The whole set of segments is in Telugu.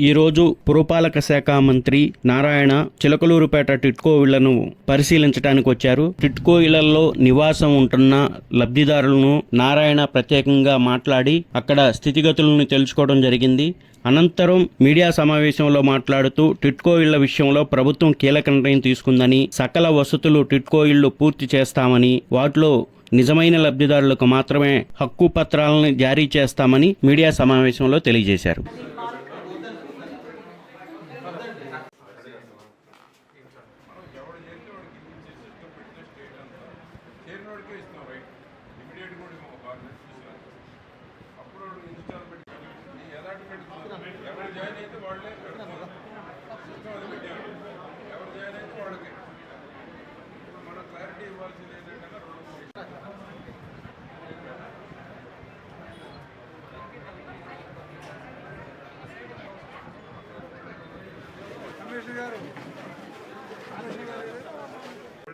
ఈరోజు పురపాలక శాఖ మంత్రి నారాయణ చిలకలూరుపేట టిట్కో ఇళ్లను పరిశీలించడానికి వచ్చారు. టిట్కో ఇళ్లలో నివాసం ఉంటున్న లబ్ధిదారులను నారాయణ ప్రత్యేకంగా మాట్లాడి అక్కడ స్థితిగతులను తెలుసుకోవడం జరిగింది. అనంతరం మీడియా సమావేశంలో మాట్లాడుతూ టిట్కో ఇళ్ల విషయంలో ప్రభుత్వం కీలక నిర్ణయం తీసుకుందని, సకల వసతులు టిట్కో ఇళ్లు పూర్తి చేస్తామని, వాటిలో నిజమైన లబ్ధిదారులకు మాత్రమే హక్కు పత్రాలను జారీ చేస్తామని మీడియా సమావేశంలో తెలియజేశారు.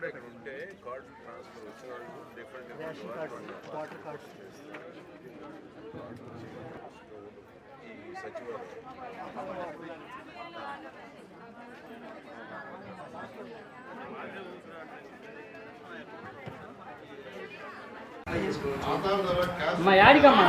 ఇక్కడ ఉంటే కార్డు ట్రాన్స్ఫర్ వచ్చిన వాళ్ళు డిఫరెంట్ ఈ సచివాలయం మా యాడికమ్మా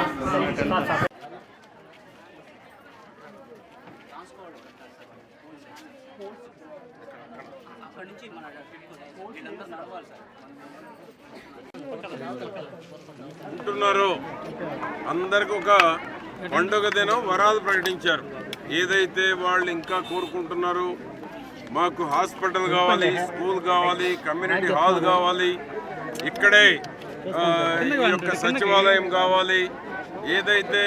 ఉంటున్నారు. అందరికి ఒక పండుగ దినం వరాలు ప్రకటించారు. ఏదైతే వాళ్ళు ఇంకా కోరుకుంటున్నారు, మాకు హాస్పిటల్ కావాలి, స్కూల్ కావాలి, కమ్యూనిటీ హాల్ కావాలి, ఇక్కడే ఈ యొక్క సచివాలయం కావాలి, ఏదైతే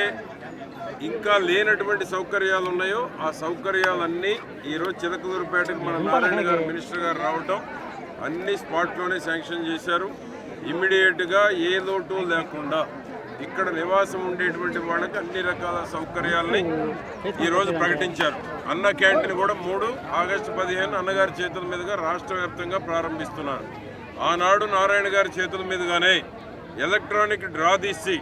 ఇంకా లేనటువంటి సౌకర్యాలు ఉన్నాయో ఆ సౌకర్యాలన్నీ ఈరోజు చిలకలూరుపేటకు మన నారాయణ గారు మినిస్టర్ గారు రావటం అన్ని స్పాట్లోనే శాంక్షన్ చేశారు. ఇమ్మీడియట్గా ఏ లోటు లేకుండా ఇక్కడ నివాసం ఉండేటువంటి వాళ్ళకి అన్ని రకాల సౌకర్యాలని ఈరోజు ప్రకటించారు. అన్న క్యాంటీన్ కూడా 3 ఆగస్టు 15 అన్నగారి చేతుల మీదుగా రాష్ట్ర వ్యాప్తంగా ప్రారంభిస్తున్నారు. ఆనాడు నారాయణ గారి చేతుల మీదుగానే ఎలక్ట్రానిక్ డ్రా తీసి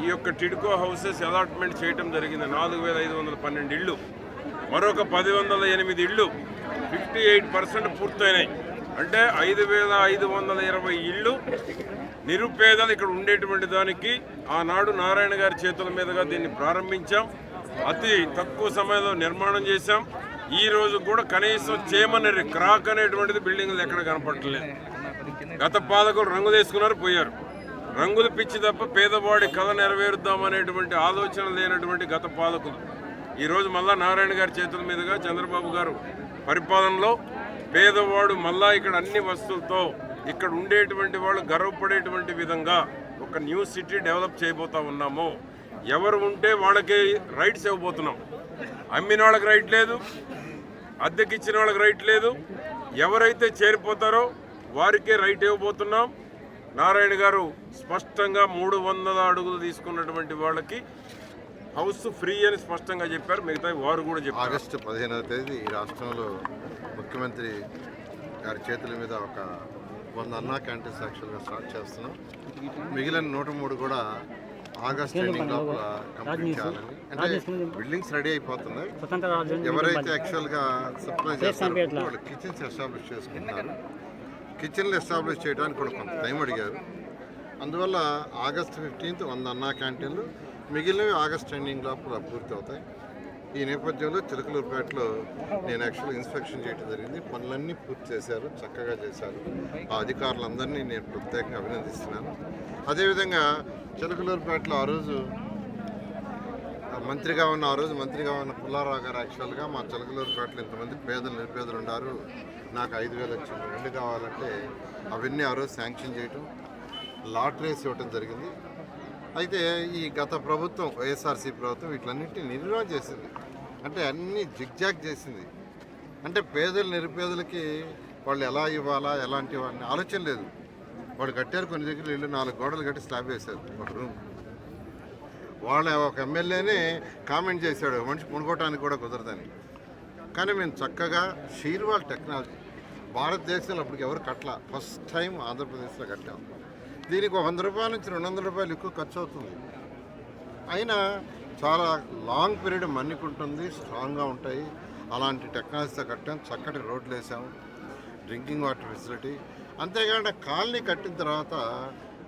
ఈ యొక్క టిడ్కో హౌసెస్ అలాట్మెంట్ చేయడం జరిగింది. 4512 ఇళ్ళు, మరొక 1008 ఇళ్ళు 58% పూర్తయినాయి. అంటే 5520 ఇళ్ళు నిరుపేదలు ఇక్కడ ఉండేటువంటి దానికి ఆనాడు నారాయణ గారి చేతుల మీదుగా దీన్ని ప్రారంభించాం. అతి తక్కువ సమయంలో నిర్మాణం చేశాం. ఈ రోజు కూడా కనీసం చేయమని క్రాక్ అనేటువంటిది బిల్డింగ్లు ఎక్కడ కనపడలేదు. గత పాలకులు రంగులు వేసుకున్నారు, పోయారు. రంగులు పిచ్చి తప్ప పేదవాడి కళ నెరవేరుద్దామనేటువంటి ఆలోచన లేనటువంటి గత పాలకులు ఈరోజు మళ్ళా నారాయణ గారి చేతుల మీదుగా చంద్రబాబు గారు పరిపాలనలో పేదవాడు మళ్ళా ఇక్కడ అన్ని వస్తువులతో ఇక్కడ ఉండేటువంటి వాళ్ళు గర్వపడేటువంటి విధంగా ఒక న్యూ సిటీ డెవలప్ చేయబోతా ఉన్నాము. ఎవరు ఉంటే వాళ్ళకి రైట్స్ ఇవ్వబోతున్నాం. అమ్మిన వాళ్ళకి రైట్ లేదు, అద్దెకిచ్చిన వాళ్ళకి రైట్ లేదు. ఎవరైతే చేరిపోతారో వారికే రైట్ ఇవ్వబోతున్నాం. నారాయణ గారు స్పష్టంగా 300 అడుగులు తీసుకున్నటువంటి వాళ్ళకి హౌస్ ఫ్రీ అని స్పష్టంగా చెప్పారు. మిగతా వారు కూడా చెప్పారు. ఆగస్టు 15వ తేదీ ఈ రాష్ట్రంలో ముఖ్యమంత్రి గారి చేతుల మీద ఒక 100 అన్నా క్యాంటీన్స్ యాక్చువల్గా స్టార్ట్ చేస్తున్నాం. మిగిలిన 103 కూడా ఆగస్ట్ ఎండింగ్ లోపల కంప్లీట్ చేయాలని. అంటే బిల్డింగ్స్ రెడీ అయిపోతున్నాయి. ఎవరైతే యాక్చువల్గా సప్లై చేస్తారో వాళ్ళు కిచెన్స్ ఎస్టాబ్లిష్ చేసుకుంటున్నారు. కిచెన్లు ఎస్టాబ్లిష్ చేయడానికి కూడా కొంత టైం అడిగారు. అందువల్ల ఆగస్ట్ 15th 100 అన్నా క్యాంటీన్లు, మిగిలినవి ఆగస్ట్ ఎండింగ్ లోపల పూర్తి అవుతాయి. ఈ నేపథ్యంలో చిలకలూరుపేటలో నేను యాక్చువల్గా ఇన్స్పెక్షన్ చేయడం జరిగింది. పనులన్నీ పూర్తి చేశారు, చక్కగా చేశారు. ఆ అధికారులందరినీ నేను ప్రత్యేకంగా అభినందిస్తున్నాను. అదేవిధంగా చిలకలూరుపేటలో ఆ రోజు మంత్రిగా ఉన్న పుల్లారావు గారు యాక్చువల్గా మా చిలకలూరుపేటలో ఇంతమంది నిరుపేదలు ఉన్నారు, నాకు 5000 వచ్చింది, 2 కావాలంటే అవన్నీ ఆ రోజు శాంక్షన్ చేయటం, లాటరీస్ ఇవ్వటం జరిగింది. అయితే ఈ గత ప్రభుత్వం వైఎస్ఆర్సీ ప్రభుత్వం వీటిలన్నింటినీ నిర్వహణ చేసింది. అంటే అన్నీ జిగ్జాగ్ చేసింది. అంటే నిరుపేదలకి వాళ్ళు ఎలా ఇవ్వాలా, ఎలాంటి ఇవ్వాలని ఆలోచన లేదు. వాళ్ళు కట్టారు, కొన్ని దగ్గర ఇల్లు 4 గోడలు కట్టి స్లాబ్ వేశారు, ఒక రూమ్. వాళ్ళ ఒక ఎమ్మెల్యేనే కామెంట్ చేశాడు, మనిషి కొనుక్కోవటానికి కూడా కుదరదని. కానీ మేము చక్కగా షీర్వాల్ టెక్నాలజీ భారతదేశంలో అప్పటికి ఎవరు కట్టలా, ఫస్ట్ టైం ఆంధ్రప్రదేశ్లో కట్టాం. దీనికి 100 రూపాయల నుంచి 200 రూపాయలు ఎక్కువ ఖర్చు అవుతుంది. అయినా చాలా లాంగ్ పీరియడ్ మన్నికుంటుంది, స్ట్రాంగ్గా ఉంటాయి. అలాంటి టెక్నాలజీతో కట్టాం. చక్కటి రోడ్లు వేసాము, డ్రింకింగ్ వాటర్ ఫెసిలిటీ. అంతేకాకుండా కాలనీ కట్టిన తర్వాత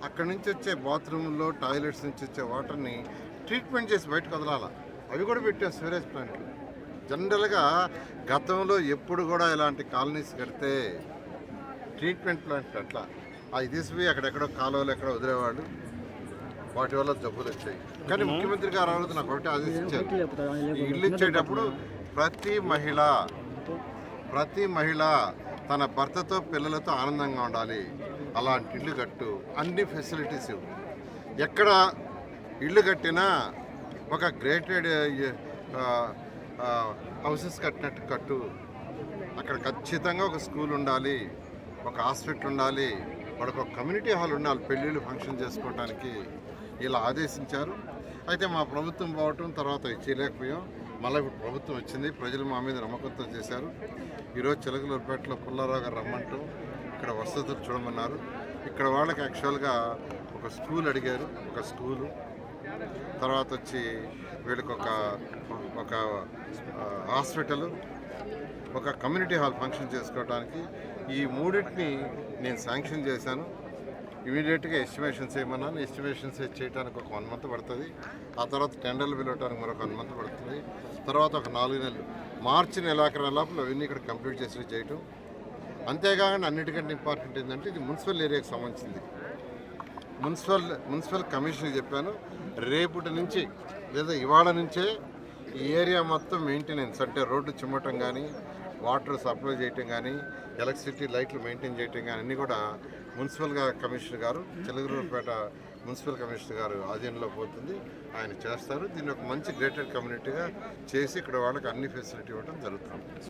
అక్కడి నుంచి వచ్చే బాత్రూంలో, టాయిలెట్స్ నుంచి వచ్చే వాటర్ని ట్రీట్మెంట్ చేసి బయటకు వదలాలి. అవి కూడా పెట్టాం సివరేజ్ ప్లాంట్లు. జనరల్గా గతంలో ఎప్పుడు కూడా ఇలాంటి కాలనీస్ కడితే ట్రీట్మెంట్ ప్లాంట్ అట్లా అవి తీసిపోయి అక్కడెక్కడో కాలువలు ఎక్కడో వదిలేవాళ్ళు, వాటి వల్ల జబ్బులు వచ్చాయి. కానీ ముఖ్యమంత్రి గారు ఆ రోజు నాకు ఒకటి ఆదేశించారు, ఈ ఇల్లు ఇచ్చేటప్పుడు ప్రతి మహిళ తన భర్తతో పిల్లలతో ఆనందంగా ఉండాలి, అలాంటి ఇల్లు కట్టు, అన్ని ఫెసిలిటీస్ ఇవ్వు. ఎక్కడ ఇల్లు కట్టినా ఒక గ్రేటెడ్ హౌసెస్ కట్టినట్టు కట్టు. అక్కడ ఖచ్చితంగా ఒక స్కూల్ ఉండాలి, ఒక హాస్పిటల్ ఉండాలి, వాళ్ళకి ఒక కమ్యూనిటీ హాల్ ఉండాలి పెళ్ళిళ్ళు ఫంక్షన్ చేసుకోవడానికి, ఇలా ఆదేశించారు. అయితే మా ప్రభుత్వం పోవటం తర్వాత చేయలేకపోయాం. మళ్ళీ ఇప్పుడు ప్రభుత్వం వచ్చింది, ప్రజలు మా మీద నమ్మకంతో చేశారు. ఈరోజు చిలకలూరుపేటలో పుల్లారావు గారు రమ్మంటూ ఇక్కడ వసతులు చూడమన్నారు. ఇక్కడ వాళ్ళకి యాక్చువల్గా ఒక స్కూల్ అడిగారు, ఒక స్కూలు, తర్వాత వచ్చి వీళ్ళకి ఒక హాస్పిటల్, ఒక కమ్యూనిటీ హాల్ ఫంక్షన్ చేసుకోవడానికి. ఈ మూడింటిని నేను శాంక్షన్ చేశాను. ఇమీడియట్గా ఎస్టిమేషన్స్ చేయమన్నాను. ఎస్టిమేషన్స్ చేయడానికి ఒక 1 month పడుతుంది. ఆ తర్వాత టెండర్లు పిలవడానికి మరొక 1 month పడుతుంది. తర్వాత ఒక 4 నెలలు, మార్చి నెలాఖరు లోపల అవన్నీ ఇక్కడ కంప్లీట్ చేసి చేయటం. అంతేకాకుండా అన్నిటికంటే ఇంపార్టెంట్ ఏంటంటే ఇది మున్సిపల్ ఏరియాకి సంబంధించింది. మున్సిపల్ కమిషన్కి చెప్పాను, రేపటి నుంచి లేదా ఇవాళ నుంచే ఈ ఏరియా మొత్తం మెయింటెనెన్స్, అంటే రోడ్డు చిమ్మటం కానీ, వాటర్ సప్లై చేయటం కానీ, ఎలక్ట్రిసిటీ లైట్లు మెయింటైన్ చేయటం కానీ అన్నీ కూడా కమిషనర్ గారు, చిలకలూరుపేట మున్సిపల్ కమిషనర్ గారు ఆధీనంలో పోతుంది, ఆయన చేస్తారు. దీన్ని ఒక మంచి గ్రేటెడ్ కమ్యూనిటీగా చేసి ఇక్కడ వాళ్ళకి అన్ని ఫెసిలిటీ ఇవ్వడం జరుగుతుంది.